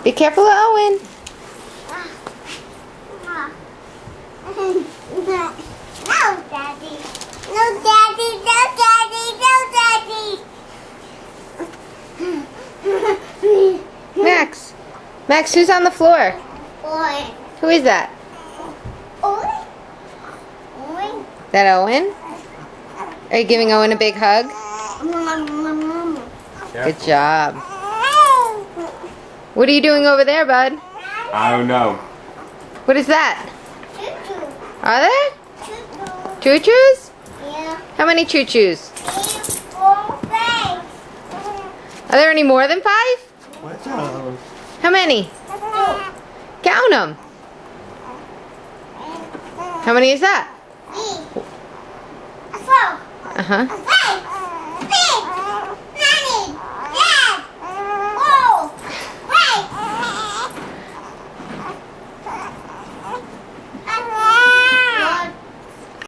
Be careful of Owen. No, Daddy. No, Daddy. No, Daddy. No, Daddy. Max. Max, who's on the floor? Boy. Who is that? Oi. Oi. Is that Owen? Are you giving Owen a big hug? Good job. What are you doing over there, bud? I don't know. What is that? Choo-choo. Are there Choo-choo. choo-choos? Yeah. How many choo-choos? 3, 4, 5. Are there any more than 5? What's up? How many? Count them. How many is that? 3, 4, Uh-huh. 5.